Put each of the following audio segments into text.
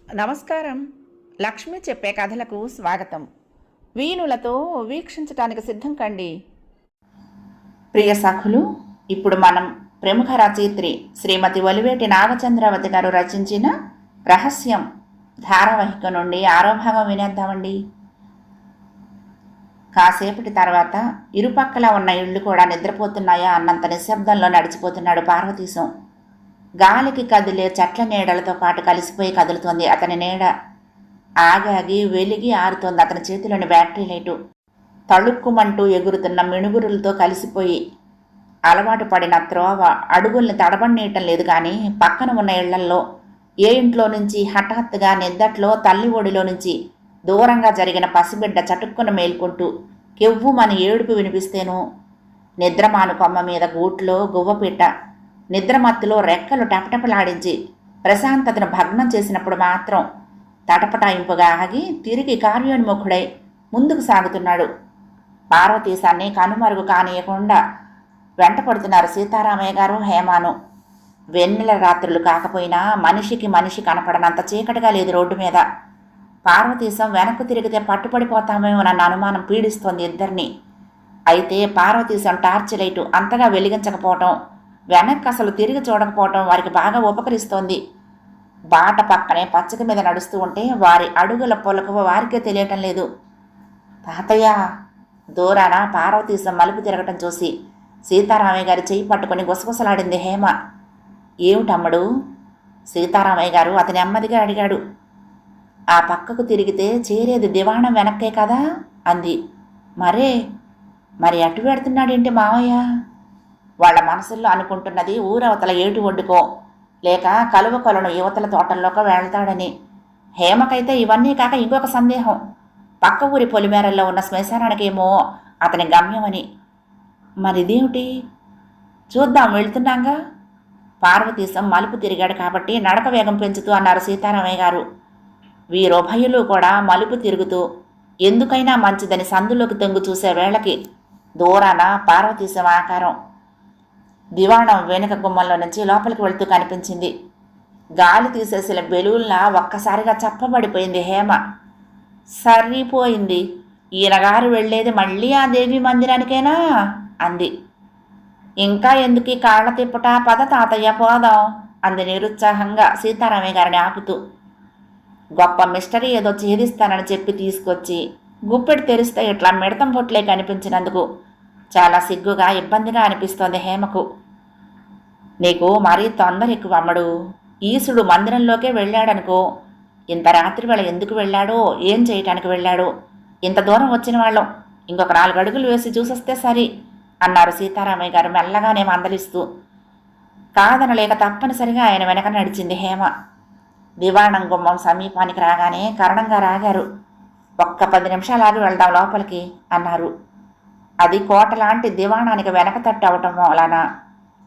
నమస్కారం. లక్ష్మి చెప్పే కథలకు స్వాగతం. వీణులతో వీక్షించటానికి సిద్ధం కండి. ప్రియ సఖులు, ఇప్పుడు మనం ప్రముఖ రచయిత్రి శ్రీమతి ఒలివేటి నాగచంద్రావతి గారు రచించిన రహస్యం ధారావాహిక నుండి 6వ భాగం వినేద్దామండి. కాసేపటి తర్వాత ఇరుపక్కల ఉన్న ఇళ్ళు కూడా నిద్రపోతున్నాయా అన్నంత నిశ్శబ్దంలో నడిచిపోతున్నాడు పార్వతీశం. గాలికి కదిలే చెట్ల నీడలతో పాటు కలిసిపోయి కదులుతోంది అతని నీడ. ఆగాగి వెలిగి ఆరుతోంది అతని చేతిలోని బ్యాటరీ లైటు. తళుక్కుమంటూ ఎగురుతున్న మిణుగురులతో కలిసిపోయి అలవాటు పడిన త్రోవ అడుగుల్ని తడబడినీయటం లేదు. కానీ పక్కన ఉన్న ఇళ్లల్లో ఏ ఇంట్లో నుంచి హఠాత్తుగా నిద్దట్లో తల్లి ఒడిలో నుంచి దూరంగా జరిగిన పసిబిడ్డ చటుక్కున మేల్కొంటూ కెవ్వుమని ఏడుపు వినిపిస్తేనూ, నిద్రమాను కొమ్మ మీద గూట్లో గువ్వపిట్ట నిద్రమత్తులో రెక్కలు టపటపలాడించి ప్రశాంతతను భగ్నం చేసినప్పుడు మాత్రం తటపటాయింపుగా ఆగి తిరిగి కార్యోన్ముఖుడై ముందుకు సాగుతున్నాడు. పార్వతీశాన్ని కనుమరుగు కానియకుండా వెంటపడుతున్నారు సీతారామయ్య గారు, హేమాను. వెన్నెల రాత్రులు కాకపోయినా మనిషికి మనిషి కనపడనంత చీకటిగా లేదు రోడ్డు మీద. పార్వతీశం వెనక్కు తిరిగితే పట్టుపడిపోతామేమో నన్న అనుమానం పీడిస్తోంది ఇద్దరిని. అయితే పార్వతీశం టార్చ్ లైటు అంతగా వెలిగించకపోవటం, వెనక్కి అసలు తిరిగి చూడకపోవటం వారికి బాగా ఉపకరిస్తోంది. బాట పక్కనే పచ్చక మీద నడుస్తూ ఉంటే వారి అడుగుల పొలకువ వారికే తెలియటం లేదు. తాతయ్య! దూరాన పార్వతీశం మలుపు తిరగటం చూసి సీతారామయ్య గారి చెయ్యి పట్టుకుని గుసగుసలాడింది హేమ. ఏమిటమ్ముడు? సీతారామయ్య గారు అతని నెమ్మదిగా అడిగాడు. ఆ పక్కకు తిరిగితే చేరేది దివాణం వెనక్కే కదా అంది. మరి అటు పెడుతున్నాడేంటి మావయ్య? వాళ్ల మనసుల్లో అనుకుంటున్నది ఊరవతల ఏటు ఒడ్డుకో లేక కలువ కొలను యువతల తోటల్లోకి వెళ్తాడని. హేమకైతే ఇవన్నీ కాక ఇంకొక సందేహం, పక్క ఊరి పొలిమేరల్లో ఉన్న శ్మశానానికేమో అతని గమ్యమని. మరిదేమిటి? చూద్దాం, వెళ్తున్నాగా. పార్వతీశం మలుపు తిరిగాడు కాబట్టి నడక వేగం పెంచుతూ అన్నారు సీతారామయ్య గారు. వీరుభయులు కూడా మలుపు తిరుగుతూ ఎందుకైనా మంచిదని సందులోకి తొంగు చూసే వేళకి దూరాన పార్వతీశం ఆకారం దివాణం వెనుక గుమ్మంలో నుంచి లోపలికి వెళ్తూ కనిపించింది. గాలి తీసేసిన బెలూల్లా ఒక్కసారిగా చప్పబడిపోయింది హేమ. సరిపోయింది, ఈయనగారు వెళ్ళేది మళ్ళీ ఆ దేవి మందిరానికేనా అంది. ఇంకా ఎందుకు కాళ్ళ తిప్పట, పద తాతయ్య పోదాం అంది నిరుత్సాహంగా సీతారామయ్య గారిని ఆపుతూ. గొప్ప మిస్టరీ ఏదో ఛేదిస్తానని చెప్పి తీసుకొచ్చి గుప్పెడు తెరిస్తే ఇట్లా మిడతం పొట్లే కనిపించినందుకు చాలా సిగ్గుగా ఇబ్బందిగా అనిపిస్తోంది హేమకు. నీకు మరీ తొందర ఎక్కువ అమ్మడు. ఈసుడు మందిరంలోకే వెళ్ళాడనుకో. ఇంత రాత్రి వేళ ఎందుకు వెళ్ళాడో, ఏం చేయటానికి వెళ్ళాడో? ఇంత దూరం వచ్చిన వాళ్ళం ఇంకొక 4 అడుగులు వేసి చూసొస్తే సరి అన్నారు సీతారామయ్య గారు మెల్లగానే మందలిస్తూ. కాదనలేక తప్పనిసరిగా ఆయన వెనక నడిచింది హేమ. దివాణం గుమ్మం సమీపానికి రాగానే కరణంగా రాగారు. ఒక్క 10 నిమిషాలాగి వెళ్దాం లోపలికి అన్నారు. అది కోటలాంటి దివాణానికి వెనక తట్టు అవటం వలన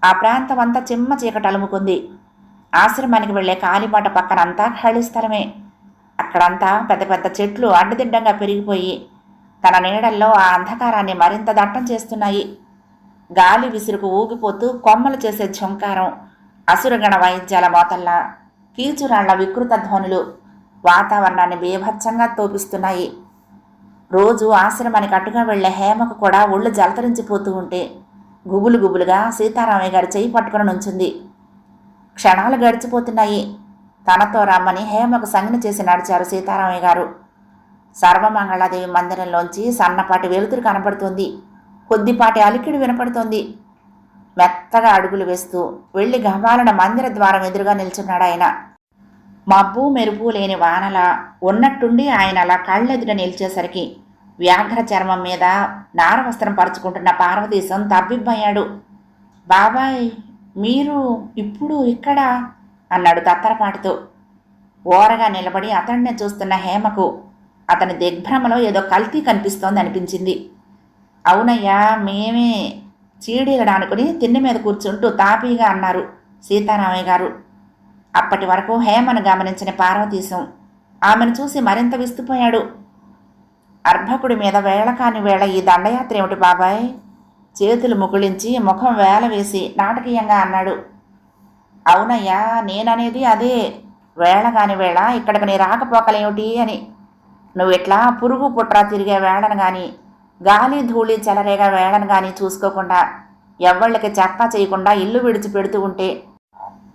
ఆ ప్రాంతం అంతా చిమ్మ చీకటి అలుముకుంది. ఆశ్రమానికి వెళ్లే కాలిబాట పక్కనంతా ఖాళీ స్థలమే. అక్కడంతా పెద్ద పెద్ద చెట్లు అడ్డదిడ్డంగా పెరిగిపోయి తన నీడల్లో ఆ అంధకారాన్ని మరింత దట్టం చేస్తున్నాయి. గాలి విసురుకు ఊగిపోతూ కొమ్మలు చేసే ఝంకారం, అసురగణ వాయిద్యాల మోతల్లా కీచురాళ్ల వికృత ధ్వనులు వాతావరణాన్ని బీభత్సంగా తోపిస్తున్నాయి. రోజు ఆశ్రమానికి అటుగా వెళ్లే హేమకు కూడా ఒళ్ళు జలతరించిపోతూ ఉంటే గుబులు గుబులుగా సీతారామయ్య గారి చెయ్యి పట్టుకుని నుంచుంది. క్షణాలు గడిచిపోతున్నాయి. తనతో రమ్మని హేమకు సంజ్ఞ చేసి నడిచారు సీతారామయ్య గారు. సర్వమంగళాదేవి మందిరంలోంచి సన్నపాటి వెలుతురు కనబడుతోంది. కొద్దిపాటి అలికిడి వినపడుతోంది. మెత్తగా అడుగులు వేస్తూ వెళ్లి గంభాలన మందిర ద్వారం ఎదురుగా నిల్చున్నాడు ఆయన. మబ్బు మెరుపు లేని వానలా ఉన్నట్టుండి ఆయన అలా కళ్ళెదుట నిలిచేసరికి వ్యాఘ్ర చర్మం మీద నారవస్త్రం పరుచుకుంటున్న పార్వతీశం తబ్బిబ్బయ్యాడు. బాబాయ్, మీరు ఇప్పుడు ఇక్కడ అన్నాడు తత్తరపాటుతో. ఓరగా నిలబడి అతడినే చూస్తున్న హేమకు అతని దిగ్భ్రమలో ఏదో కల్తీ కనిపిస్తోంది అనిపించింది. అవునయ్యా, మేమే చీడీలడానుకుని తిండి మీద కూర్చుంటూ తాపీగా అన్నారు సీతారామయ్య గారు. అప్పటి వరకు హేమను గమనించిన పార్వతీశం ఆమెను చూసి మరింత విస్తుపోయాడు. అర్భకుడి మీద వేళకాని వేళ ఈ దండయాత్ర ఏమిటి బాబాయ్? చేతులు ముకుళించి ముఖం వేల వేసి నాటకీయంగా అన్నాడు. అవునయ్యా, నేననేది అదే. వేళ కాని వేళ ఇక్కడికి నీ రాకపోకలేమిటి అని. నువ్వు ఇట్లా పురుగు పుట్రా తిరిగే వేళను కానీ, గాలి ధూళి చెలరేగా వేళను కానీ చూసుకోకుండా, ఎవ్వళ్ళకి చెప్ప చేయకుండా ఇల్లు విడిచిపెడుతూ ఉంటే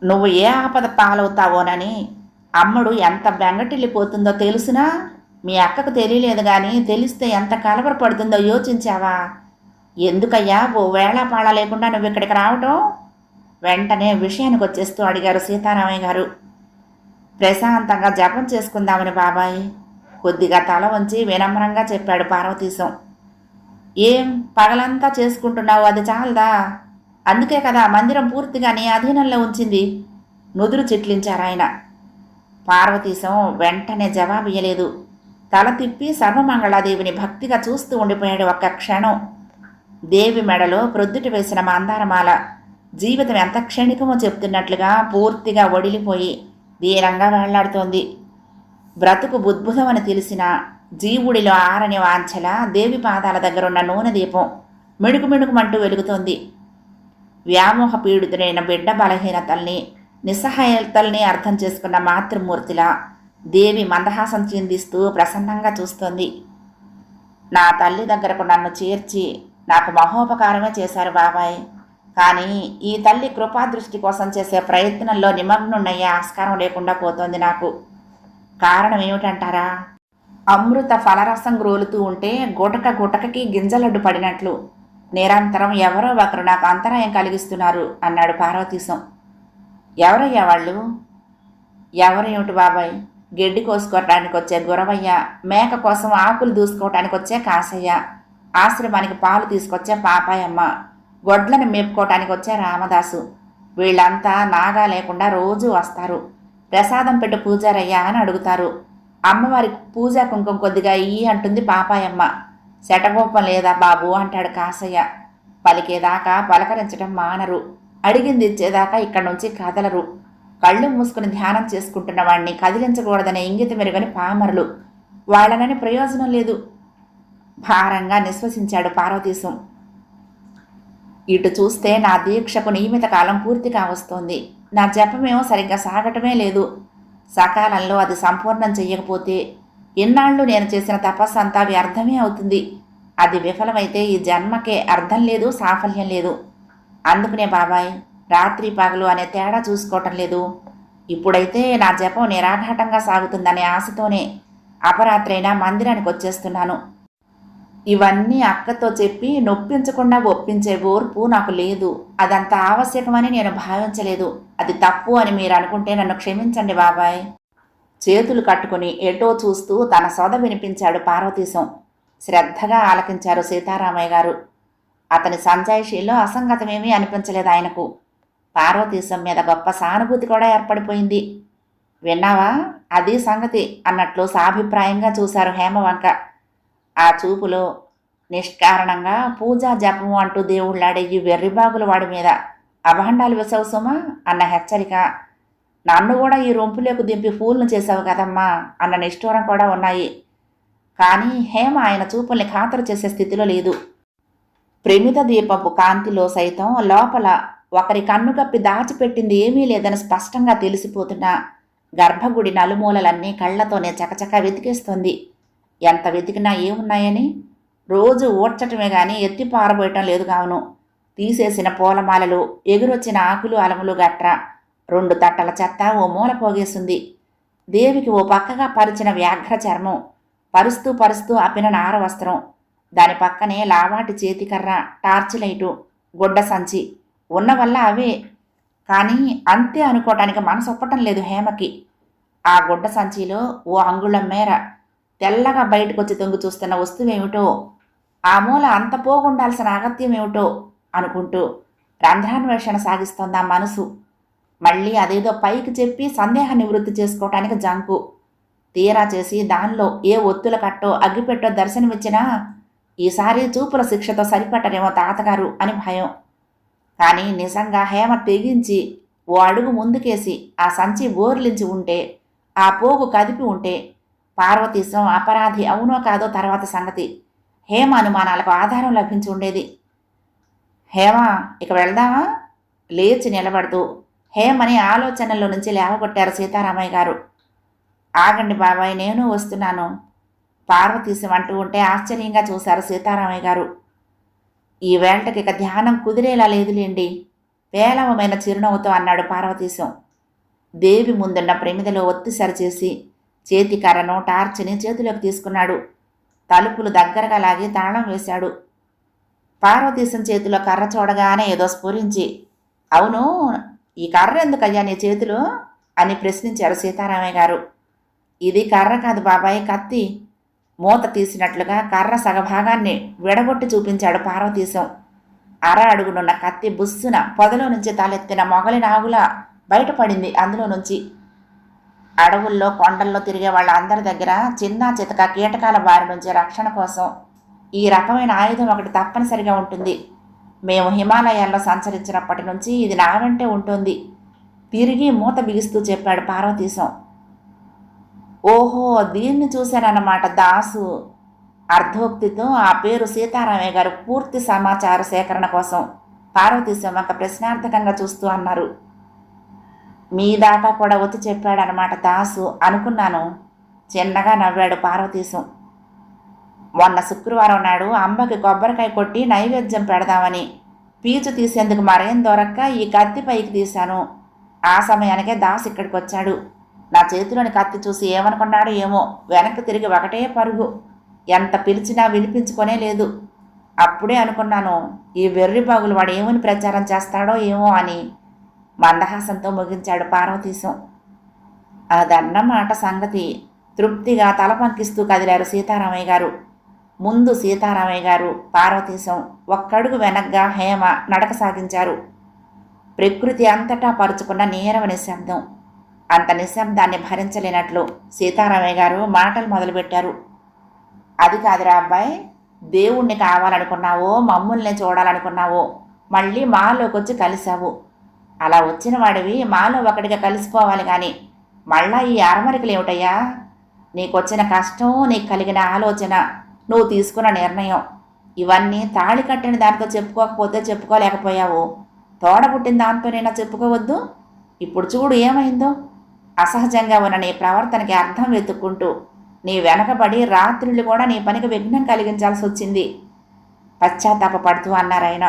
నువ్వు ఏ ఆపద పాలవుతావోనని అమ్మడు ఎంత బెంగటిల్లిపోతుందో తెలుసునా? మీ అక్కకు తెలియలేదు కానీ తెలిస్తే ఎంత కలవరపడుతుందో యోచించావా? ఎందుకయ్యా ఓ వేళాపాళ లేకుండా నువ్వు ఇక్కడికి రావటం? వెంటనే విషయానికి వచ్చేస్తూ అడిగారు సీతారామయ్య గారు. ప్రశాంతంగా జపం చేసుకుందామని బాబాయ్, కొద్దిగా తల వంచి వినమ్రంగా చెప్పాడు పార్వతీశం. ఏం పగలంతా చేసుకుంటున్నావు, అది చాలదా? అందుకే కదా మందిరం పూర్తిగా నీ అధీనంలో ఉంచింది. నుదురు చిట్లించారాయన. పార్వతీశం వెంటనే జవాబు ఇయ్యలేదు. తల తిప్పి సర్వమంగళాదేవిని భక్తిగా చూస్తూ ఉండిపోయాడు ఒక్క క్షణం. దేవి మెడలో ప్రొద్దుట వేసిన మందారమాల జీవితం ఎంత క్షణికమో చెప్తున్నట్లుగా పూర్తిగా ఒడిలిపోయి దీనంగా వేళ్లాడుతోంది. బ్రతుకు బుద్భుతమని తెలిసిన జీవుడిలో ఆరని వాంఛల దేవి పాదాల దగ్గరున్న నూనె దీపం మిడుకు మిడుకుమంటూ వెలుగుతోంది. వ్యామోహ పీడితుడైన బిడ్డ బలహీనతల్ని, నిస్సహాయతల్ని అర్థం చేసుకున్న మాతృమూర్తిలా దేవి మందహాసం చిందిస్తూ ప్రసన్నంగా చూస్తోంది. నా తల్లి దగ్గరకు నన్ను చేర్చి నాకు మహోపకారమే చేశారు బాబాయ్. కానీ ఈ తల్లి కృపాదృష్టి కోసం చేసే ప్రయత్నంలో నిమగ్నున్నయ్యే ఆస్కారం లేకుండా పోతోంది నాకు. కారణం ఏమిటంటారా? అమృత ఫలరసం గ్రోలుతూ ఉంటే గుటక గుటకకి గింజలడ్డు పడినట్లు నిరంతరం ఎవరో ఒకరు నాకు అంతరాయం కలిగిస్తున్నారు అన్నాడు పార్వతీశం. ఎవరయ్యా వాళ్ళు? ఎవరేమిటి బాబాయ్? గెడ్డి కోసుకోవటానికి వచ్చే గురవయ్య, మేక కోసం ఆకులు దూసుకోవటానికి వచ్చే కాసయ్య, ఆశ్రమానికి పాలు తీసుకొచ్చే పాపాయమ్మ, గొడ్లను మేపుకోవటానికి వచ్చే రామదాసు, వీళ్ళంతా నాగా లేకుండా రోజూ వస్తారు. ప్రసాదం పెట్టు పూజారయ్యా అని అడుగుతారు. అమ్మవారి పూజా కుంకుమ కొద్దిగా ఇయ్యి అంటుంది పాపాయమ్మ. శటగోపం లేదా బాబు అంటాడు కాసయ్య. పలికేదాకా పలకరించడం మానరు, అడిగింది ఇచ్చేదాకా ఇక్కడి నుంచి కదలరు. కళ్ళు మూసుకుని ధ్యానం చేసుకుంటున్న వాడిని కదిలించకూడదనే ఇంగిత మెరుగని పామరులు. వాళ్ళనని ప్రయోజనం లేదు. భారంగా నిశ్వసించాడు పార్వతీశం. ఇటు చూస్తే నా దీక్షకు నియమిత కాలం పూర్తి కావస్తోంది. నా జపమేమో సరిగ్గా సాగటమే లేదు. సకాలంలో అది సంపూర్ణం చెయ్యకపోతే ఇన్నాళ్ళు నేను చేసిన తపస్సు అంతా వ్యర్థమే అవుతుంది. అది విఫలమైతే ఈ జన్మకే అర్థం లేదు, సాఫల్యం లేదు. అందుకనే బాబాయ్ రాత్రి పగలు అనే తేడా చూసుకోవటం లేదు. ఇప్పుడైతే నా జపం నిరాఘాటంగా సాగుతుందనే ఆశతోనే అపరాత్రైనా మందిరానికి వచ్చేస్తున్నాను. ఇవన్నీ అక్కతో చెప్పి నొప్పించకుండా ఒప్పించే ఓర్పు నాకు లేదు. అదంత ఆవశ్యకమని నేను భావించలేదు. అది తప్పు అని మీరు అనుకుంటే నన్ను క్షమించండి బాబాయ్. చేతులు కట్టుకుని ఎటో చూస్తూ తన సొద వినిపించాడు పార్వతీశం. శ్రద్ధగా ఆలకించారు సీతారామయ్య గారు. అతని సంజాయిషీలో అసంగతమేమీ అనిపించలేదు ఆయనకు. పార్వతీశం మీద గొప్ప సానుభూతి కూడా ఏర్పడిపోయింది. విన్నావా, అది సంగతి అన్నట్లు సాభిప్రాయంగా చూశారు హేమవంక. ఆ చూపులో నిష్కారణంగా పూజా జపము అంటూ దేవుళ్ళాడే ఈ వెర్రిబాగుల వాడి మీద అభాండాలు వేసావు సుమా అన్న హెచ్చరిక, నన్ను కూడా ఈ రొంపులోకి దింపి ఫూల్ను చేసావు కదమ్మా అన్న నిష్ఠూరం కూడా ఉన్నాయి. కానీ హేమ ఆయన చూపుల్ని ఖాతరు చేసే స్థితిలో లేదు. ప్రమిద దీపపు కాంతిలో సైతం లోపల ఒకరి కన్నుగప్పి దాచిపెట్టింది ఏమీ లేదని స్పష్టంగా తెలిసిపోతున్నా గర్భగుడి నలుమూలలన్నీ కళ్లతోనే చకచక వెతికేస్తోంది. ఎంత వెతికినా ఏమున్నాయని? రోజు ఊడ్చటమే గాని ఎత్తి పారబోయటం లేదు కావును. తీసేసిన పూలమాలలు, ఎగురొచ్చిన ఆకులు అలములు గట్రా 2 తట్టల చెత్త ఓ మూల పోగేసింది. దేవికి ఓ పక్కగా పరిచిన వ్యాఘ్ర చర్మం, పరుస్తూ పరుస్తూ అప్పిన నార వస్త్రం, దాని పక్కనే లావాటి చేతికర్ర, టార్చ్ లైటు, గుడ్డ సంచి ఉన్న వల్ల అవే. కానీ అంతే అనుకోవటానికి మనసు ఒప్పటం లేదు హేమకి. ఆ గుడ్డ సంచిలో ఓ అంగుళం మేర తెల్లగా బయటకొచ్చి తొంగి చూస్తున్న వస్తువేమిటో, ఆ మూల అంత పోగుండాల్సిన అగత్యం ఏమిటో అనుకుంటూ రంధ్రాన్వేషణ సాగిస్తోంది ఆ మనసు. మళ్ళీ అదేదో పైకి చెప్పి సందేహ నివృత్తి చేసుకోవటానికి జంకు. తీరా చేసి దానిలో ఏ ఒత్తుల కట్టో అగ్గిపెట్టో దర్శనమిచ్చినా ఈసారి చూపుల శిక్షతో సరిపట్టరేమో తాతగారు అని భయం. కానీ నిజంగా హేమ తెగించి ఓ అడుగు ముందుకేసి ఆ సంచి బోర్లించి ఉంటే, ఆ పోగు కదిపి ఉంటే పార్వతీశం అపరాధి అవునో కాదో తర్వాత సంగతి. హేమ అనుమానాలకు ఆధారం లభించి ఉండేది. హేమ, ఇక వెళ్దామా? లేచి నిలబడుతూ హేమని ఆలోచనల్లో నుంచి లేవగొట్టారు సీతారామయ్య గారు. ఆగండి బాబాయ్, నేను వస్తున్నాను, పార్వతీశం అంటూ ఉంటే ఆశ్చర్యంగా చూశారు సీతారామయ్య గారు. ఈ వేళకి ఇక ధ్యానం కుదిరేలా లేదులేండి, పేలవమైన చిరునవ్వుతో అన్నాడు పార్వతీశం. దేవి ముందున్న ప్రమిదలో ఒత్తి సరిచేసి చేతి కర్రను టార్చిని చేతిలోకి తీసుకున్నాడు. తలుపులు దగ్గరగా లాగి తాళం వేశాడు. పార్వతీశం చేతిలో కర్ర చూడగానే ఏదో స్ఫురించి, అవును, ఈ కర్ర ఎందుకయ్యా నీ చేతిలో అని ప్రశ్నించారు సీతారామయ్య గారు. ఇది కర్ర కాదు బాబాయ్, కత్తి. మూత తీసినట్లుగా కర్ర సగభాగాన్ని విడగొట్టి చూపించాడు పార్వతీశం. అర అడుగునున్న కత్తి బుస్సున పొదలో నుంచి తలెత్తిన మొగలి నాగులా బయటపడింది. అందులో నుంచి అడవుల్లో కొండల్లో తిరిగే వాళ్ళందరి దగ్గర చిన్న చితక కీటకాల బారి నుంచి రక్షణ కోసం ఈ రకమైన ఆయుధం ఒకటి తప్పనిసరిగా ఉంటుంది. మేము హిమాలయాల్లో సంచరించినప్పటి నుంచి ఇది నా వెంటే ఉంటుంది, తిరిగి మూత బిగిస్తూ చెప్పాడు పార్వతీశం. ఓహో, దీన్ని చూశానన్నమాట దాసు. అర్ధోక్తితో ఆ పేరు సీతారామయ్య గారు పూర్తి సమాచార సేకరణ కోసం పార్వతీశం ఒక ప్రశ్నార్థకంగా చూస్తూ అన్నారు. మీ దాకా కూడా వచ్చి చెప్పాడనమాట దాసు అనుకున్నాను, చిన్నగా నవ్వాడు పార్వతీశం. మొన్న శుక్రవారం నాడు అంబకి కొబ్బరికాయ కొట్టి నైవేద్యం పెడదామని పీచు తీసేందుకు మరేం దొరక్క ఈ కత్తి పైకి తీశాను. ఆ సమయానికే దాసు ఇక్కడికి వచ్చాడు. నా చేతిలోని కత్తి చూసి ఏమనుకున్నాడో ఏమో, వెనక్కి తిరిగి ఒకటే పరుగు. ఎంత పిలిచినా వినిపించుకొనే లేదు. అప్పుడే అనుకున్నాను, ఈ వెర్రి బాగులు వాడు ఏమని ప్రచారం చేస్తాడో ఏమో అని మందహాసంతో ముగించాడు పార్వతీశం. అదన్నమాట సంగతి. తృప్తిగా తల పంకిస్తూ కదిలారు సీతారామయ్య గారు. ముందు సీతారామయ్య గారు, పార్వతీశం ఒక్కడుగు వెనగ్గా హేమ నడక సాగించారు. ప్రకృతి అంతటా పరుచుకున్న నీరవ నిశ్శబ్దం. అంత నిశ్శబ్దాన్ని భరించలేనట్లు సీతారామయ్య గారు మాటలు మొదలుపెట్టారు. అది కాదురా అబ్బాయి, దేవుణ్ణి కావాలనుకున్నావో మమ్ముల్ని చూడాలనుకున్నావో మళ్ళీ మాలోకి వచ్చి కలిశావు. అలా వచ్చిన వాడివి మాలో ఒకటిగా కలిసిపోవాలి కానీ మళ్ళా ఈ అరమరికలు ఏమిటయ్యా? నీకొచ్చిన కష్టం, నీకు కలిగిన ఆలోచన, నువ్వు తీసుకున్న నిర్ణయం, ఇవన్నీ తాళి కట్టిన దానితో చెప్పుకోకపోతే చెప్పుకోలేకపోయావు, తోడబుట్టిన దాంతోనైనా చెప్పుకోవద్దు? ఇప్పుడు చూడు ఏమైందో. అసహజంగా ఉన్న నీ ప్రవర్తనకి అర్థం వెతుక్కుంటూ నీ వెనకబడి రాత్రులు కూడా నీ పనికి విఘ్నం కలిగించాల్సి వచ్చింది, పశ్చాత్తాపడుతూ అన్నారాయన.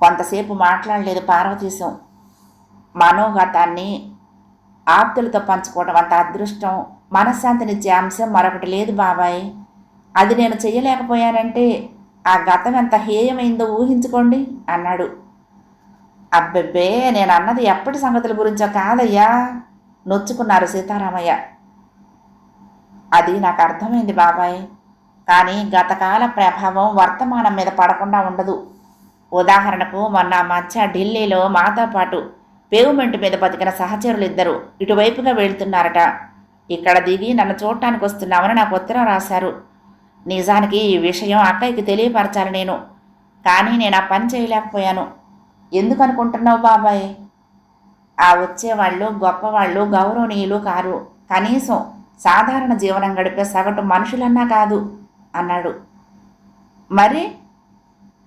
కొంతసేపు మాట్లాడలేదు పార్వతీశం. మనోగతాన్ని ఆప్తులతో పంచుకోవడం అంత అదృష్టం, మనశ్శాంతినిచ్చే అంశం మరొకటి లేదు బాబాయ్. అది నేను చెయ్యలేకపోయానంటే ఆ గతం ఎంత హేయమైందో ఊహించుకోండి అన్నాడు. అబ్బెబ్బే, నేను అన్నది ఎప్పటి సంగతుల గురించో కాదయ్యా, నొచ్చుకున్నారు సీతారామయ్య. అది నాకు అర్థమైంది బాబాయ్, కానీ గతకాల ప్రభావం వర్తమానం మీద పడకుండా ఉండదు. ఉదాహరణకు మొన్న మధ్య ఢిల్లీలో మాతో పాటు పేవ్మెంట్ మీద బతికిన సహచరులు ఇద్దరు ఇటువైపుగా వెళ్తున్నారట. ఇక్కడ దిగి నన్ను చూడటానికి వస్తున్నామని నాకు ఉత్తరం రాశారు. నిజానికి ఈ విషయం అక్కయ్యకి తెలియపరచాలి నేను, కానీ నేను ఆ పని చేయలేకపోయాను. ఎందుకు అనుకుంటున్నావు బాబాయ్? ఆ వచ్చేవాళ్ళు గొప్పవాళ్ళు, గౌరవనీయులు కారు, కనీసం సాధారణ జీవనం గడిపే సగటు మనుషులన్నా కాదు అన్నాడు. మరి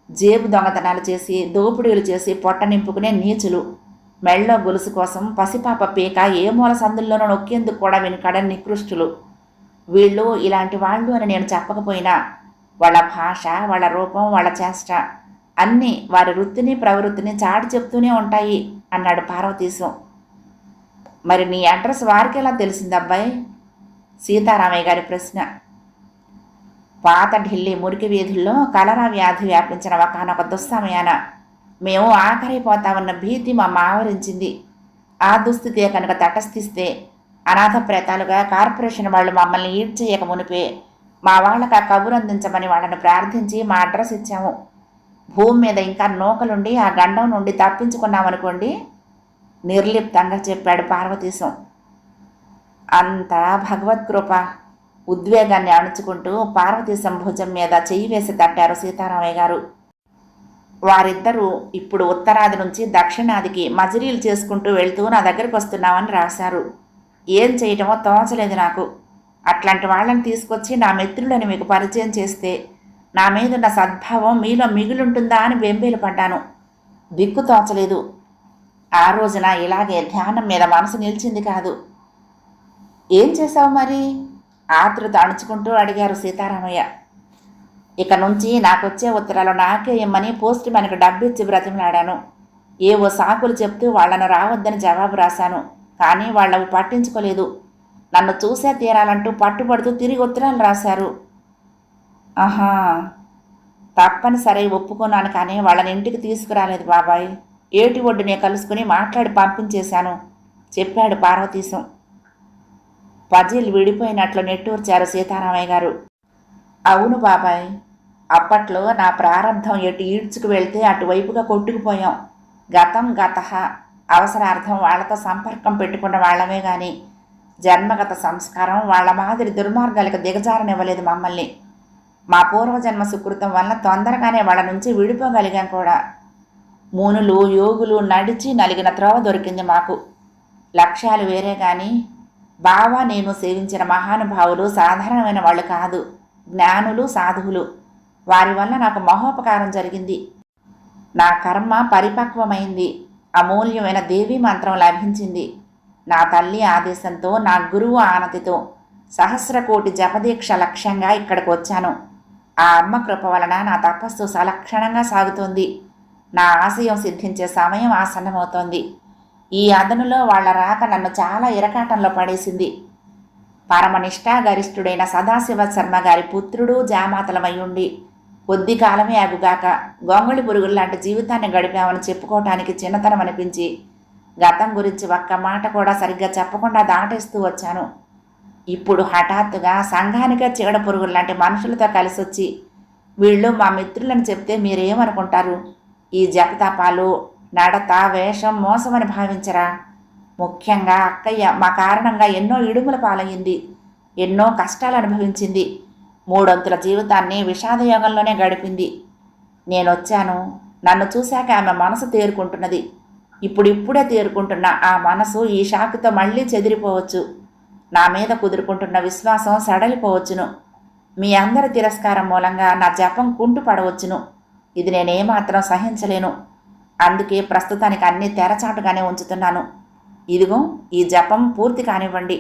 జేబు దొంగతనాలు చేసి దోపిడీలు చేసి పొట్ట నింపుకునే నీచులు, మెళ్ళో గొలుసు కోసం పసిపాప పీక ఏ మూల సందుల్లోనూ నొక్కేందుకు కూడా వెనుకాడని నికృష్టులు. వీళ్ళు ఇలాంటి వాళ్ళు అని నేను చెప్పకపోయినా వాళ్ళ భాష, వాళ్ళ రూపం, వాళ్ళ చేష్ట అన్నీ వారి వృత్తిని ప్రవృత్తిని చాటి చెప్తూనే ఉంటాయి అన్నాడు పార్వతీశం. మరి నీ అడ్రస్ వారికి ఎలా తెలిసిందబ్బాయి? సీతారామయ్య గారి ప్రశ్న. పాత ఢిల్లీ మురికి వీధుల్లో కలరా వ్యాధి వ్యాపించిన ఒకనొక దుస్సమయాన మేము ఆఖరైపోతామన్న భీతి మా ఆవరించింది. ఆ దుస్థితే కనుక తటస్థిస్తే అనాథ ప్రేతాలుగా కార్పొరేషన్ వాళ్ళు మమ్మల్ని ఈడ్చేయక మునిపే మా వాళ్ళకి ఆ కబురు అందించమని వాళ్ళని ప్రార్థించి మా అడ్రస్ ఇచ్చాము. భూమి మీద ఇంకా నూకలుండి ఆ గండం నుండి తప్పించుకున్నామనుకోండి, నిర్లిప్తంగా చెప్పాడు పార్వతీశం. అంతా భగవత్కృప. ఉద్వేగాన్ని అణుచుకుంటూ పార్వతీశం భుజం మీద చెయ్యి వేసి తట్టారు సీతారామయ్య గారు. వారిద్దరూ ఇప్పుడు ఉత్తరాది నుంచి దక్షిణాదికి మజిలీలు చేసుకుంటూ వెళ్తూ నా దగ్గరికి వస్తున్నామని రాశారు. ఏం చేయటమో తోచలేదు నాకు. అట్లాంటి వాళ్ళని తీసుకొచ్చి నా మిత్రులని మీకు పరిచయం చేస్తే నా మీదున్న సద్భావం మీలో మిగులుంటుందా అని బెంబేలు పడ్డాను. దిక్కు తోచలేదు. ఆ రోజున ఇలాగే ధ్యానం మీద మనసు నిలిచింది కాదు. ఏం చేశావు మరి? ఆతృత అణుచుకుంటూ అడిగారు సీతారామయ్య. ఇక నుంచి నాకొచ్చే ఉత్తరాలు నాకే ఇమ్మని పోస్ట్ మ్యాన్కి డబ్బిచ్చి బ్రతిమలాడాను. ఏవో సాకులు చెప్తూ వాళ్లను రావద్దని జవాబు రాశాను. కానీ వాళ్ళవు పట్టించుకోలేదు. నన్ను చూసే తీరాలంటూ పట్టుబడుతూ తిరిగి ఉత్తరాలు రాశారు. ఆహా, తప్పనిసరి ఒప్పుకున్నాను, కానీ వాళ్ళని ఇంటికి తీసుకురాలేదు బాబాయ్. ఏటి ఒడ్డునే కలుసుకుని మాట్లాడి పంపించేశాను చెప్పాడు పార్వతీశం. పజిల్ విడిపోయినట్లు నెట్టూర్చారు సీతారామయ్య గారు. అవును బాబాయ్, అప్పట్లో నా ప్రారంధం ఎటు ఈడ్చుకు వెళ్తే అటువైపుగా కొట్టుకుపోయాం. గతం గతః, అవసరార్థం వాళ్లతో సంపర్కం పెట్టుకున్న వాళ్ళమే గాని జన్మగత సంస్కారం వాళ్ల మాదిరి దుర్మార్గాలకు దిగజారనివ్వలేదు మమ్మల్ని. మా పూర్వజన్మ సుకృతం వల్ల తొందరగానే వాళ్ళ నుంచి విడిపోగలిగాం కూడా. మునులు యోగులు నడిచి నలిగిన త్రోవ దొరికింది మాకు. లక్ష్యాలు వేరే గాని బావా నేను సేవించిన మహానుభావులు సాధారణమైన వాళ్ళు కాదు, జ్ఞానులు సాధువులు. వారి వల్ల నాకు మహోపకారం జరిగింది. నా కర్మ పరిపక్వమైంది. అమూల్యమైన దేవీ మంత్రం లభించింది. నా తల్లి ఆదేశంతో, నా గురువు ఆనతితో సహస్రకోటి జపదీక్ష లక్ష్యంగా ఇక్కడికి వచ్చాను. ఆ అమ్మ కృప వలన నా తపస్సు సలక్షణంగా సాగుతోంది. నా ఆశయం సిద్ధించే సమయం ఆసన్నమవుతోంది. ఈ అదనులో వాళ్ల రాక నన్ను చాలా ఇరకాటంలో పడేసింది. పరమనిష్ఠాగరిష్ఠుడైన సదాశివ శర్మ గారి పుత్రుడు జామాతలమయ్యుండి కొద్ది కాలమే అగుగాక గొంగళి పురుగుల్లాంటి జీవితాన్ని గడిపామని చెప్పుకోవటానికి చిన్నతనం అనిపించి గతం గురించి ఒక్క మాట కూడా సరిగ్గా చెప్పకుండా దాటేస్తూ వచ్చాను. ఇప్పుడు హఠాత్తుగా సంఘానికే చీడ పురుగుల్లాంటి మనుషులతో కలిసొచ్చి వీళ్ళు మా మిత్రులని చెప్తే మీరేమనుకుంటారు? ఈ జపతాపాలు, నడత, వేషం మోసమని భావించరా? ముఖ్యంగా అక్కయ్య మా కారణంగా ఎన్నో ఇడుముల పాలయ్యింది, ఎన్నో కష్టాలు అనుభవించింది. మూడొంతుల జీవితాన్ని విషాదయోగంలోనే గడిపింది. నేనొచ్చాను, నన్ను చూశాక ఆమె మనసు తేరుకుంటున్నది. ఇప్పుడిప్పుడే తేరుకుంటున్న ఆ మనసు ఈ షాకుతో మళ్ళీ చెదిరిపోవచ్చు. నా మీద కుదురుకుంటున్న విశ్వాసం సడలిపోవచ్చును. మీ అందరి తిరస్కారం మూలంగా నా జపం కుంటుపడవచ్చును. ఇది నేనేమాత్రం సహించలేను. అందుకే ప్రస్తుతానికి అన్నీ తెరచాటుగానే ఉంచుతున్నాను. ఇదిగో ఈ జపం పూర్తి కానివ్వండి.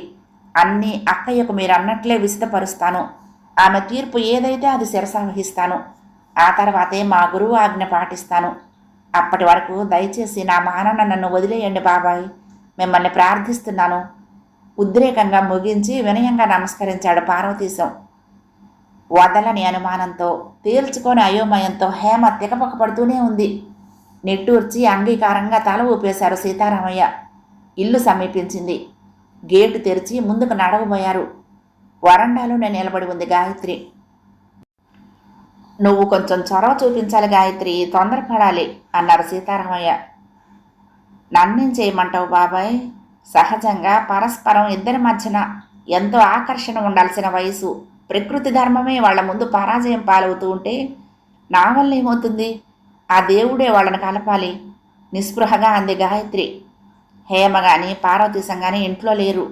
అన్నీ అక్కయ్యకు మీరన్నట్లే విసితపరుస్తాను. ఆమె తీర్పు ఏదైతే అది శిరసావహిస్తాను. ఆ తర్వాతే మా గురువు ఆజ్ఞ పాటిస్తాను. అప్పటి వరకు దయచేసి నా మానన్న నన్ను వదిలేయండి బాబాయ్, మిమ్మల్ని ప్రార్థిస్తున్నాను. ఉద్రేకంగా ముగించి వినయంగా నమస్కరించాడు పార్వతీశం. వదలని అనుమానంతో, తేల్చుకొని అయోమయంతో హేమ తికపకపడుతూనే ఉంది. నిట్టూర్చి అంగీకారంగా తల ఊపేశారు సీతారామయ్య. ఇల్లు సమీపించింది. గేటు తెరిచి ముందుకు నడవబోయారు. వరండాలోనే నిలబడి ఉంది గాయత్రి. నువ్వు కొంచెం చొరవ చూపించాలి గాయత్రి, తొందరపడాలి అన్నారు సీతారామయ్య. నన్నేం చేయమంటావు బాబాయ్? సహజంగా పరస్పరం ఇద్దరి మధ్యన ఎంతో ఆకర్షణ ఉండాల్సిన వయసు. ప్రకృతి ధర్మమే వాళ్ల ముందు పరాజయం పాలవుతూ ఉంటే నా వల్ల ఏమవుతుంది? ఆ దేవుడే వాళ్ళని కలపాలి నిస్పృహగా అంది గాయత్రి. హేమ గాని పార్వతీశం గాని ఇంట్లో లేరు.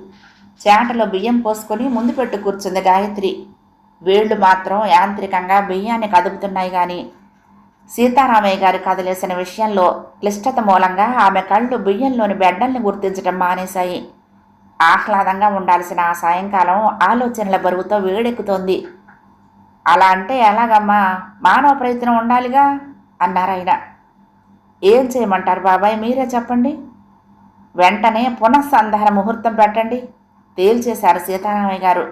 చాటలో బియ్యం పోసుకొని ముందు పెట్టు కూర్చుంది గాయత్రి. వేళ్లు మాత్రం యాంత్రికంగా బియ్యాన్ని కదుపుతున్నాయి గాని సీతారామయ్య గారి కదిలేసిన విషయంలో క్లిష్టత మూలంగా ఆమె కళ్ళు బియ్యంలోని బెడ్డల్ని గుర్తించడం మానేశాయి. ఆహ్లాదంగా ఉండాల్సిన ఆ సాయంకాలం ఆలోచనల బరువుతో వేడెక్కుతోంది. అలా అంటే ఎలాగమ్మా? మానవ ప్రయత్నం ఉండాలిగా అన్నారాయన. ఏం చేయమంటారు బాబాయ్, మీరే చెప్పండి. వెంటనే పునఃసంధాన ముహూర్తం పెట్టండి తేల్చేశారు సీతారామయ్య గారు.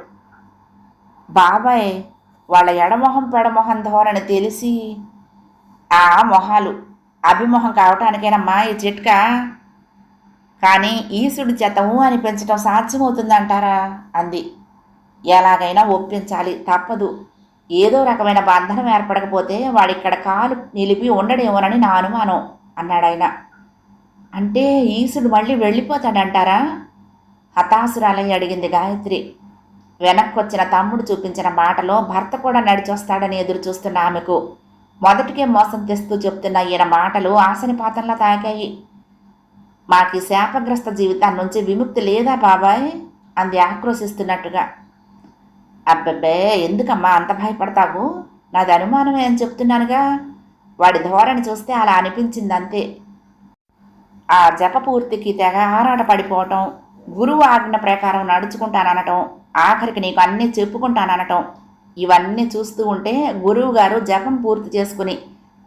బాబాయ్ వాళ్ళ ఎడమొహం పెడమొహం ధోరణి తెలిసి, ఆ మొహాలు అభిమోహం కావటానికేనమ్మా ఈ చిట్కా. కానీ ఈసుడి చేతము అనిపించటం సాధ్యమవుతుందంటారా అంది. ఎలాగైనా ఒప్పించాలి, తప్పదు. ఏదో రకమైన బంధనం ఏర్పడకపోతే వాడిక్కడ కాలు నిలిపి ఉండడేమోనని నా అనుమానం అన్నాడాయన. అంటే ఈసుడు మళ్ళీ వెళ్ళిపోతాడంటారా? హతాసురాలై అడిగింది గాయత్రి. వెనక్కొచ్చిన తమ్ముడు చూపించిన మాటలో భర్త కూడా నడిచొస్తాడని ఎదురు చూస్తున్న ఆమెకు మొదటికే మోసం తెస్తూ చెప్తున్న ఈయన మాటలు ఆశనిపాతంలా తాకాయి. మాకి శాపగ్రస్త జీవితాన్ని నుంచి విముక్తి లేదా బాబాయ్ అంది ఆక్రోశిస్తున్నట్టుగా. అబ్బబ్బే, ఎందుకమ్మా అంత భయపడతావు? నాది అనుమానమే అని చెప్తున్నానుగా. వాడి ధోరణి చూస్తే అలా అనిపించింది అంతే. ఆ జపపూర్తికి తెగ ఆరాట పడిపోవటం, గురువు ఆజ్ఞ ప్రకారం నడుచుకుంటాననటం, ఆఖరికి నీకు అన్నీ చెప్పుకుంటాననటం, ఇవన్నీ చూస్తూ ఉంటే గురువుగారు జపం పూర్తి చేసుకుని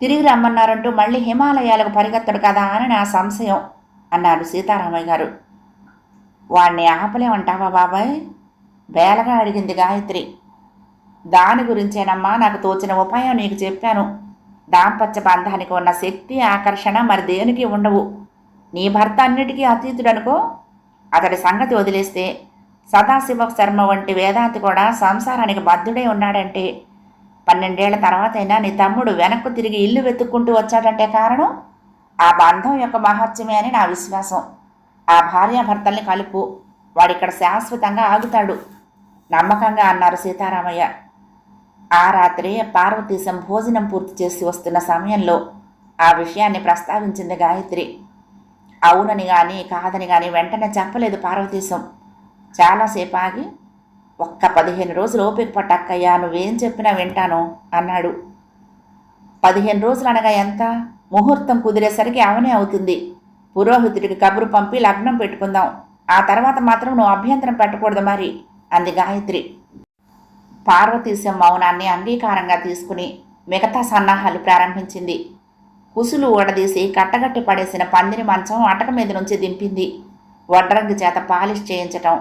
తిరిగి రమ్మన్నారంటూ మళ్ళీ హిమాలయాలకు పరిగెత్తడు కదా అని నా సంశయం అన్నారు సీతారామయ్య గారు. వాణ్ణి ఆపలేమంటావా బాబాయ్? బేలగా అడిగింది గాయత్రి. దాని గురించేనమ్మా నాకు తోచిన ఉపాయం నీకు చెప్పాను. దాంపత్య బంధానికి ఉన్న శక్తి, ఆకర్షణ మరి దేనికి ఉండవు. నీ భర్త అన్నిటికీ అతీతుడనుకో. అతడి సంగతి వదిలేస్తే సదాశివ శర్మ వంటి వేదాంతి కూడా సంసారానికి బద్ధుడై ఉన్నాడంటే 12 ఏళ్ల తర్వాతైనా నీ తమ్ముడు వెనక్కు తిరిగి ఇల్లు వెతుక్కుంటూ వచ్చాడంటే కారణం ఆ బంధం యొక్క మహత్యమే అని నా విశ్వాసం. ఆ భార్యాభర్తల్ని కలుపు, వాడిక్కడ శాశ్వతంగా ఆగుతాడు నమ్మకంగా అన్నారు సీతారామయ్య. ఆ రాత్రి పార్వతీశం భోజనం పూర్తి చేసి వస్తున్న సమయంలో ఆ విషయాన్ని ప్రస్తావించింది గాయత్రి. అవునని కానీ కాదని కానీ వెంటనే చెప్పలేదు పార్వతీశం. చాలాసేపు ఆగి, ఒక్క 15 రోజులు ఓపిక పట్టక్కయ్యా, నువ్వేం చెప్పినా వింటాను అన్నాడు. 15 రోజులు అనగా ఎంత? ముహూర్తం కుదిరేసరికి అవనే అవుతుంది. పురోహితుడికి కబురు పంపి లగ్నం పెట్టుకుందాం. ఆ తర్వాత మాత్రం నువ్వు అభ్యంతరం పెట్టకూడదు మరి అంది గాయత్రి. పార్వతీశం మౌనాన్ని అంగీకారంగా తీసుకుని మిగతా సన్నాహాలు ప్రారంభించింది. కుసులు ఊడదీసి కట్టగట్టి పడేసిన పందిరి మంచం అటక మీద నుంచి దింపింది. వడ్రంగి చేత పాలిష్ చేయించటం,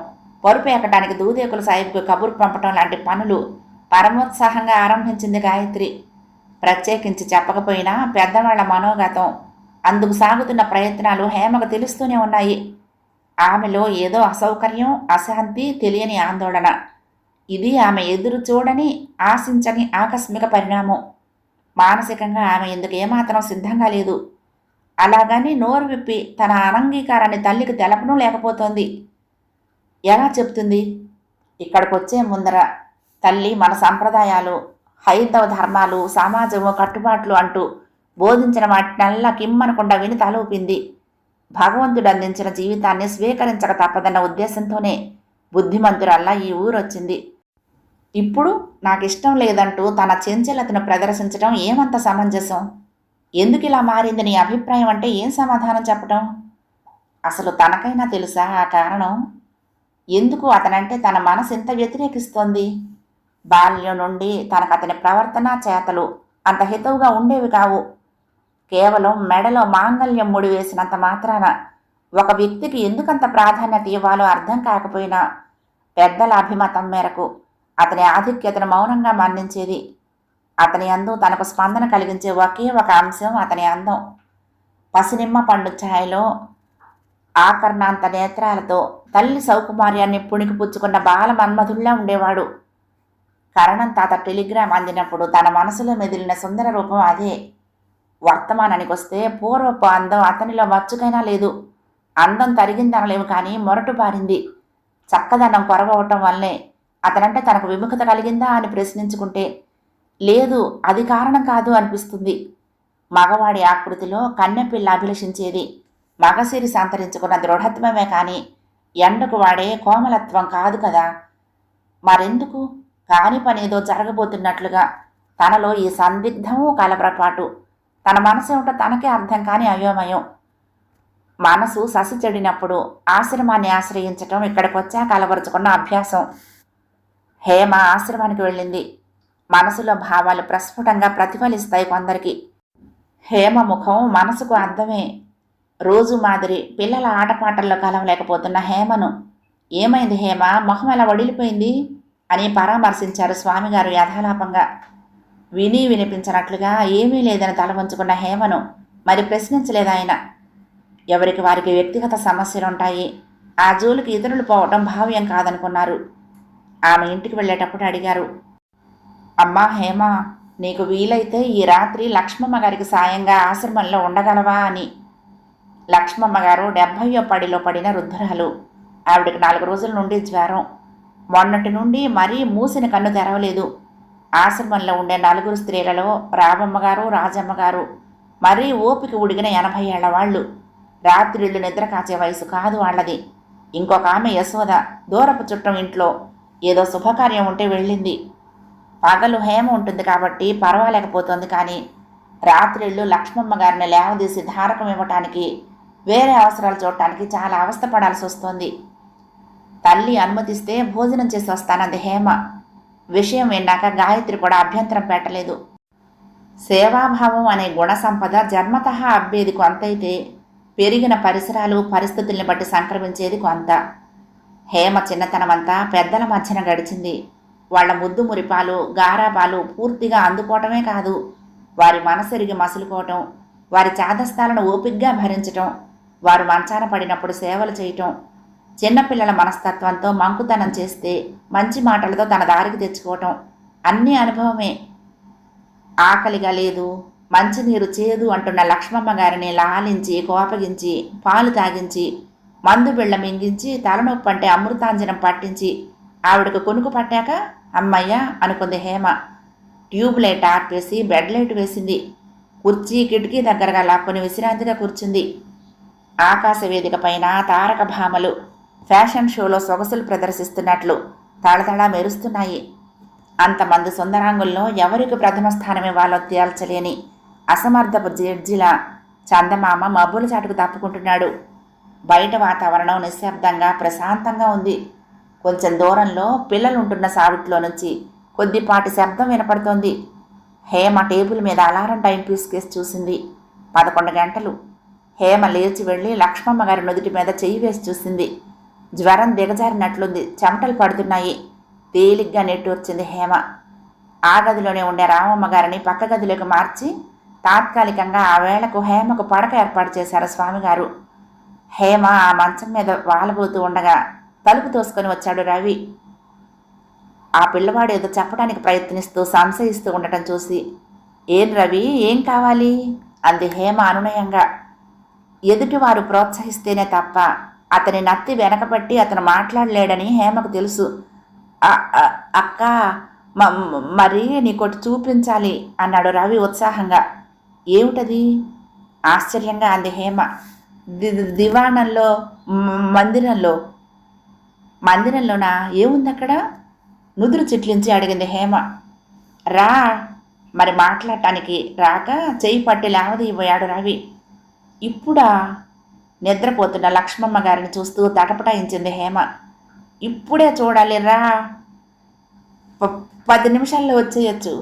పరుపు ఎక్కడానికి దూదేకుల సాహిబ్కు కబురు పంపటం లాంటి పనులు పరమోత్సాహంగా ఆరంభించింది గాయత్రి. ప్రత్యేకించి చెప్పకపోయినా పెద్దవాళ్ల మనోగతం, అందుకు సాగుతున్న ప్రయత్నాలు హేమకు తెలుస్తూనే ఉన్నాయి. ఆమెలో ఏదో అసౌకర్యం, అశాంతి, తెలియని ఆందోళన. ఇది ఆమె ఎదురు చూడని, ఆశించని ఆకస్మిక పరిణామం. మానసికంగా ఆమె ఎందుకు ఏమాత్రం సిద్ధంగా లేదు. అలాగని నోరు విప్పి తన అనంగీకారాన్ని తల్లికి తెలపడం లేకపోతోంది. ఎలా చెప్తుంది? ఇక్కడికొచ్చే ముందర తల్లి మన సంప్రదాయాలు, హైందవ ధర్మాలు, సమాజము, కట్టుబాట్లు అంటూ బోధించిన వాటినల్లా కిమ్మనకుండా విని తలూపింది. భగవంతుడు అందించిన జీవితాన్ని స్వీకరించక తప్పదన్న ఉద్దేశంతోనే బుద్ధిమంతురల్లా ఈ ఊరొచ్చింది. ఇప్పుడు నాకిష్టం లేదంటూ తన చెంచలతను ప్రదర్శించడం ఏమంత సమంజసం? ఎందుకు ఇలా మారింది నీ అభిప్రాయం అంటే ఏం సమాధానం చెప్పటం? అసలు తనకైనా తెలుసా ఆ కారణం? ఎందుకు అతనంటే తన మనసు ఎంత వ్యతిరేకిస్తోంది? బాల్యం నుండి తనకు అతని ప్రవర్తన, చేతలు అంత హితవుగా ఉండేవి కావు. కేవలం మెడలో మాంగల్యం ముడివేసినంత మాత్రాన ఒక వ్యక్తికి ఎందుకంత ప్రాధాన్యత ఇవ్వాలో అర్థం కాకపోయినా పెద్దల అభిమతం మేరకు అతని ఆధిక్యతను మౌనంగా మన్నించేది. అతని అందు తనకు స్పందన కలిగించే ఒకే ఒక అంశం అతని అందం. పసినిమ్మ పండు ఛాయలో ఆకర్ణాంత నేత్రాలతో తల్లి సౌకుమార్యాన్ని పుణికిపుచ్చుకున్న బాల మన్మధుల్లా ఉండేవాడు. కరణం తాత టెలిగ్రామ్ అందినప్పుడు తన మనసులో మెదిలిన సుందర రూపం అదే. వర్తమానానికి వస్తే పూర్వపు అందం అతనిలో మచ్చుకైనా లేదు. అందం తరిగిందనలేము కానీ మొరటు పారింది. చక్కదనం కొరవవటం వల్లే అతనంటే తనకు విముఖత కలిగిందా అని ప్రశ్నించుకుంటే లేదు, అది కారణం కాదు అనిపిస్తుంది. మగవాడి ఆకృతిలో కన్నెపిల్ల అభిలషించేది మగసిరి సంతరించుకున్న దృఢత్వమే కానీ ఎండకు వాడే కోమలత్వం కాదు కదా. మరెందుకు కాని పనేదో జరగబోతున్నట్లుగా తనలో ఈ సందిగ్ధము, కలవరపాటు, తన మనసేమిటో తనకే అర్థం కాని అయోమయం. మనసు ససి చెడినప్పుడు ఆశ్రమాన్ని ఆశ్రయించటం ఇక్కడికి వచ్చాక అలవరుచుకున్న అభ్యాసం. హేమ ఆశ్రమానికి వెళ్ళింది. మనసులో భావాలు ప్రస్ఫుటంగా ప్రతిఫలిస్తాయి కొందరికి. హేమ ముఖం మనసుకు అర్థమే. రోజు మాదిరి పిల్లల ఆటపాటల్లో కలవలేకపోతున్న హేమను ఏమైంది హేమ, మొహం ఎలా వడిలిపోయింది అని పరామర్శించారు స్వామిగారు యథాలాపంగా. విని వినిపించినట్లుగా ఏమీ లేదని తల వంచుకున్న హేమను మరి ప్రశ్నించలేదాయన. ఎవరికి వారికి వ్యక్తిగత సమస్యలుంటాయి. ఆ జోలికి ఇతరులు పోవటం భావ్యం కాదనుకున్నారు. ఆమె ఇంటికి వెళ్ళేటప్పుడు అడిగారు, అమ్మా హేమ, నీకు వీలైతే ఈ రాత్రి లక్ష్మమ్మ గారికి సాయంగా ఆశ్రమంలో ఉండగలవా అని. లక్ష్మమ్మ గారు 70వ పడిలో పడిన వృద్ధురాలు. ఆవిడకి 4 రోజుల నుండి జ్వరం. మొన్నటి నుండి మరీ మూసిన కన్ను తెరవలేదు. ఆశ్రమంలో ఉండే 4 స్త్రీలలో రాబమ్మగారు, రాజమ్మగారు మరీ ఓపిక ఉడిగిన 80 ఏళ్ల వాళ్ళు. రాత్రిళ్ళు నిద్ర కాచే వయసు కాదు వాళ్ళది. ఇంకొక ఆమె యశోద దూరపు చుట్టం ఇంట్లో ఏదో శుభకార్యం ఉంటే వెళ్ళింది. పగలు హేమ ఉంటుంది కాబట్టి పర్వాలేకపోతుంది. కానీ రాత్రిళ్ళు లక్ష్మమ్మ గారిని లేవదీసి ధారకం ఇవ్వటానికి వేరే అవసరాలు చూడటానికి చాలా అవస్థ పడాల్సి వస్తోంది. తల్లి అనుమతిస్తే భోజనం చేసి వస్తానంది హేమ. విషయం విన్నాక గాయత్రి కూడా అభ్యంతరం పెట్టలేదు. సేవాభావం అనే గుణ సంపద జన్మతః అబ్బేది కొంతైతే పెరిగిన పరిసరాలు పరిస్థితుల్ని బట్టి సంక్రమించేది కొంత. హేమ చిన్నతనమంతా పెద్దల మధ్యన గడిచింది. వాళ్ల ముద్దు మురిపాలు గారాబాలు పూర్తిగా అందుకోవటమే కాదు, వారి మనసెరిగి మసులుకోవటం, వారి చాదస్తాలను ఓపిగ్గా భరించటం, వారు మంచాన పడినప్పుడు సేవలు చేయటం, చిన్నపిల్లల మనస్తత్వంతో మంకుతనం చేస్తే మంచి మాటలతో తన దారికి తెచ్చుకోవటం అన్నీ అనుభవమే. ఆకలిగా లేదు, మంచినీరు చేదు అంటున్న లక్ష్మమ్మ గారిని లాలించి కోపగించి పాలు తాగించి మందు బిళ్ళ మింగించి తలనొప్పి అంటే అమృతాంజనం పట్టించి ఆవిడకు కొనుకు పట్టాక అమ్మయ్య అనుకుంది హేమ. ట్యూబ్ లైట్ ఆర్పేసి బెడ్ లైట్ వేసింది. కుర్చీ కిటికీ దగ్గరగా లాక్కొని విశ్రాంతిగా కూర్చుంది. ఆకాశ వేదిక పైన తారక భామలు ఫ్యాషన్ షోలో సొగసులు ప్రదర్శిస్తున్నట్లు తళతళా మెరుస్తున్నాయి. అంతమంది సుందరాంగుల్లో ఎవరికి ప్రథమ స్థానం ఇవ్వాలో తేల్చలేని అసమర్థపు జడ్జిలా చందమామ మబ్బుల చాటుకు తప్పుకుంటున్నాడు. బయట వాతావరణం నిశ్శబ్దంగా ప్రశాంతంగా ఉంది. కొంచెం దూరంలో పిల్లలుంటున్న సావిట్లో నుంచి కొద్దిపాటి శబ్దం వినపడుతోంది. హేమ టేబుల్ మీద అలారం టైం పీస్ కేసి చూసింది. 11 గంటలు. హేమ లేచి వెళ్ళి లక్ష్మమ్మ గారి నుదుటి మీద చెయ్యి వేసి చూసింది. జ్వరం దిగజారినట్లుంది. చెమటలు పడుతున్నాయి. తేలిగ్గా నెట్టూర్చింది హేమ. ఆ గదిలోనే ఉండే రామమ్మ గారిని పక్క గదిలోకి మార్చి తాత్కాలికంగా ఆ వేళకు హేమకు పడక ఏర్పాటు చేశారు స్వామిగారు. హేమ ఆ మంచం మీద వాలబోతూ ఉండగా తలుపు తోసుకొని వచ్చాడు రవి. ఆ పిల్లవాడు ఏదో చెప్పడానికి ప్రయత్నిస్తూ సంశయిస్తూ ఉండటం చూసి, ఏం రవి, ఏం కావాలి అంది హేమ అనునయంగా. ఎదుటివారు ప్రోత్సహిస్తేనే తప్ప అతని నత్తి వెనకబట్టి అతను మాట్లాడలేడని హేమకు తెలుసు. అక్క మరి నీకోటి చూపించాలి అన్నాడు రవి ఉత్సాహంగా. ఏమిటది ఆశ్చర్యంగా అంది హేమ. దివాణంలో మందిరంలోనా? ఏముంది అక్కడ? నుదురు చిట్లించి అడిగింది హేమ. రా మరి మాట్లాడటానికి రాక చెయ్యి పట్టి లేవదీయబోయాడు రవి. ఇప్పుడా? నిద్రపోతున్న లక్ష్మమ్మ గారిని చూస్తూ తటపటాయించింది హేమ. ఇప్పుడే చూడాలి, రా. 10 నిమిషాల్లో వచ్చేయచ్చు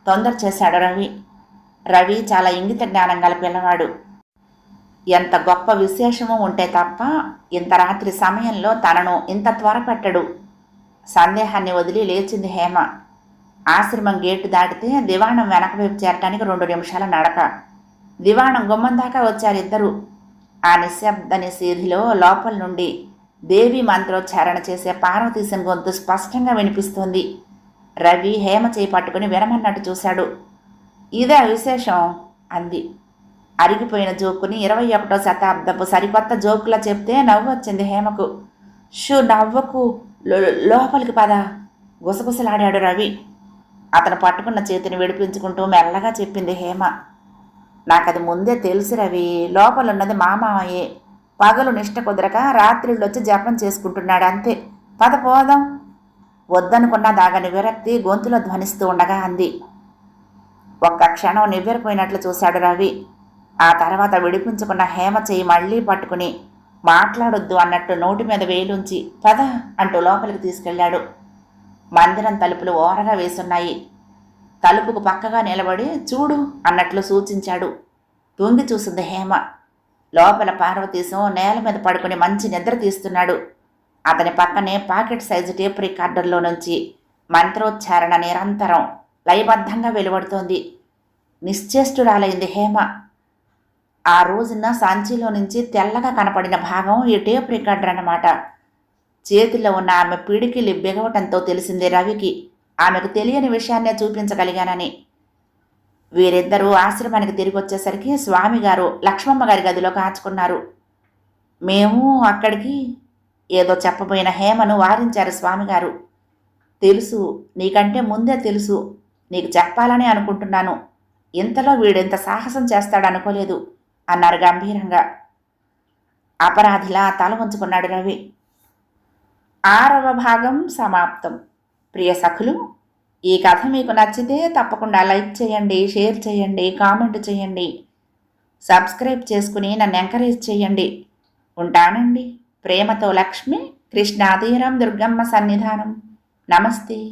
తొందర చేశాడు రవి. రవి చాలా ఇంగిత జ్ఞానం గల పిల్లవాడు. ఎంత గొప్ప విశేషమో ఉంటే తప్ప ఇంత రాత్రి సమయంలో తనను ఇంత త్వర పెట్టడు. సందేహాన్ని వదిలి లేచింది హేమ. ఆశ్రమం గేటు దాటితే దివాణం వెనకవైపు చేరటానికి 2 నిమిషాల నడక. దివాణం గుమ్మం దాకా వచ్చారిద్దరూ. ఆ నిశ్శబ్ద నిశీధిలో లోపల నుండి దేవి మంత్రోచ్చారణ చేసే పార్వతీశం గొంతు స్పష్టంగా వినిపిస్తోంది. రవి హేమ చేయి పట్టుకుని వినమన్నట్టు చూశాడు. ఇదే విశేషం అంది. అరిగిపోయిన జోకుని 21వ శతాబ్దపు సరికొత్త జోకులా చెప్తే నవ్వు వచ్చింది హేమకు. నవ్వకు, లోపలికి పద గుసగుసలాడాడు రవి. అతను పట్టుకున్న చేతిని విడిపించుకుంటూ మెల్లగా చెప్పింది హేమ. నాకది ముందే తెలుసు రవి, లోపలున్నది మా మామయ్యే. పగలు నిష్ట కుదరక రాత్రిళ్ళొచ్చి జపం చేసుకుంటున్నాడు అంతే. పద పోదాం. వద్దనుకున్నా దాగని విరక్తి గొంతులో ధ్వనిస్తూ ఉండగా అంది. ఒక్క క్షణం నివ్వెరపోయినట్లు చూశాడు రవి. ఆ తర్వాత విడిపించుకున్న హేమ చెయ్యి మళ్లీ పట్టుకుని మాట్లాడొద్దు అన్నట్టు నోటి మీద వేలుంచి పద అంటూ లోపలికి తీసుకెళ్లాడు. మందిరం తలుపులు ఓరగా వేసున్నాయి. తలుపుకు పక్కగా నిలబడి చూడు అన్నట్లు సూచించాడు. తొంగి చూసింది హేమ. లోపల పార్వతీశం నేల మీద పడుకుని మంచి నిద్ర తీస్తున్నాడు. అతని పక్కనే పాకెట్ సైజు టేప్ రికార్డర్లో నుంచి మంత్రోచ్చారణ నిరంతరం లయబద్ధంగా వెలువడుతోంది. నిశ్చేష్టురాలైంది హేమ. ఆ రోజున సంచిలో నుంచి తెల్లగా కనపడిన భాగం ఈ టేప్ రికార్డర్ అన్నమాట. చేతిలో ఉన్న ఆమె పిడికిలి బిగవటంతో తెలిసింది రవికి ఆమెకు తెలియని విషయాన్నే చూపించగలిగానని. వీరిద్దరూ ఆశ్రమానికి తిరిగి వచ్చేసరికి స్వామిగారు లక్ష్మమ్మ గారి గదిలో కాచుకున్నారు. మేము అక్కడికి ఏదో చెప్పబోయిన హేమను వారించారు స్వామిగారు. తెలుసు, నీకంటే ముందే తెలుసు, నీకు చెప్పాలని అనుకుంటున్నాను. ఇంతలో వీడింత సాహసం చేస్తాడనుకోలేదు అన్నారు గంభీరంగా. అపరాధిలా తల ఉంచుకున్నాడు రవి. 6వ భాగం సమాప్తం. ప్రియ సఖులు, ఈ కథ మీకు నచ్చితే తప్పకుండా లైక్ చేయండి, షేర్ చేయండి, కామెంట్ చేయండి. సబ్స్క్రైబ్ చేసుకుని నన్ను ఎంకరేజ్ చేయండి. ఉంటానండి. ప్రేమతో లక్ష్మి, కృష్ణాతీరం, దుర్గమ్మ సన్నిధానం. నమస్తే.